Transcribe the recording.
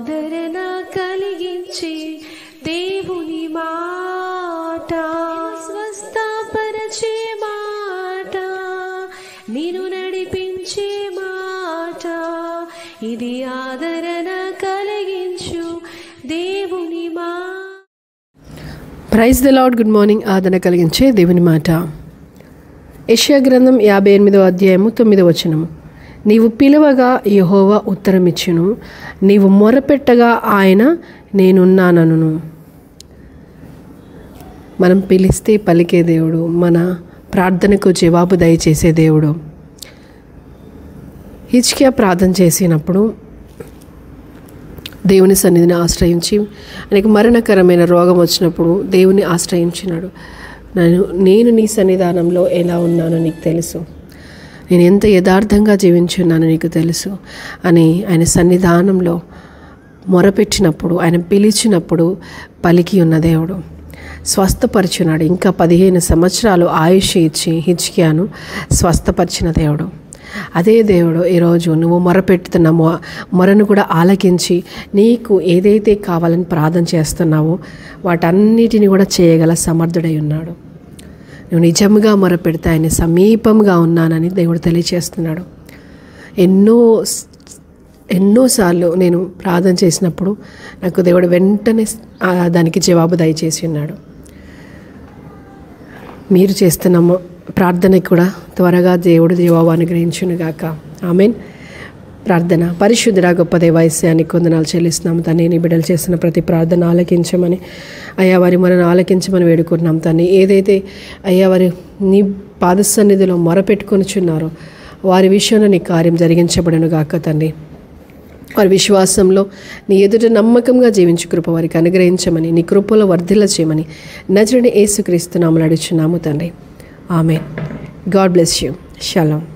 ఆదరణ కలిగించే దేవుని మాట, స్వస్థపరచే మాట, నిన్ను నడిపించే మాట, ఇది ఆదరణ కలిగించు దేవుని మాట. Praise the Lord. Good morning. ఆదరణ కలిగించే దేవుని మాట. యెషయా గ్రంథం 58వ అధ్యాయము 9వ వచనము. నీవు పిలువగా యెహోవా ఉత్తరమిచ్చును, నీవు మొరపెట్టగా ఆయన నేనున్నానను. మనం పిలిస్తే పలికే దేవుడు, మన ప్రార్థనకు జవాబు దయచేసే దేవుడు. హిజ్కియా ప్రార్థన చేసినప్పుడు దేవుని సన్నిధిని ఆశ్రయించి, ఆయనకు మరణకరమైన రోగం వచ్చినప్పుడు దేవుని ఆశ్రయించినాడు. నేను నీ సన్నిధానంలో ఎలా ఉన్నానో నీకు తెలుసు, నేను ఎంత యథార్థంగా జీవించున్నానో నీకు తెలుసు అని ఆయన సన్నిధానంలో మొరపెట్టినప్పుడు, ఆయన పిలిచినప్పుడు పలికి ఉన్న దేవుడు స్వస్థపరిచినాడు. ఇంకా 15 సంవత్సరాలు ఆయుష్ ఇచ్చి హిజ్కియాను స్వస్థపరిచిన దేవుడు. అదే దేవుడు ఈరోజు నువ్వు మొరపెట్టుతున్న మొరను కూడా ఆలకించి నీకు ఏదైతే కావాలని ప్రార్థన చేస్తున్నావో వాటన్నిటిని కూడా చేయగల సమర్థుడై ఉన్నాడు. నువ్వు నిజంగా మొరపెడితే ఆయన సమీపంగా ఉన్నానని దేవుడు తెలియచేస్తున్నాడు. ఎన్నోసార్లు నేను ప్రార్థన చేసినప్పుడు నాకు దేవుడు వెంటనే దానికి జవాబు దయచేసి ఉన్నాడు. మీరు చేస్తున్న ప్రార్థనకి కూడా త్వరగా దేవుడు జవాబు అనుగ్రహించునుగాక. ఆమెన్. ప్రార్థన. పరిశుద్ధుడా గొప్ప దేవా యేసయ్యానికి వందనాలు చెల్లిస్తున్నాము తండ్రి. నీ బిడ్డలు చేస్తున్న ప్రతి ప్రార్థన ఆలకించమని అయ్యా వారి మనను ఆలకించమని వేడుకుంటున్నాం తండ్రి. ఏదైతే అయ్యా వారి నీ పాద సన్నిధిలో మొరపెట్టుకొనిచున్నారో వారి విషయంలో నీ కార్యం జరిగించబడను గాక తండ్రి. వారి విశ్వాసంలో నీ ఎదుట నమ్మకంగా జీవించు కృప వారికి అనుగ్రహించమని, నీ కృపలో వర్ధిల్ల చేయమని నజరుడైన యేసుక్రీస్తు నామములో అడుగుచున్నాము తండ్రి. ఆమేన్. God bless you. షలోమ్.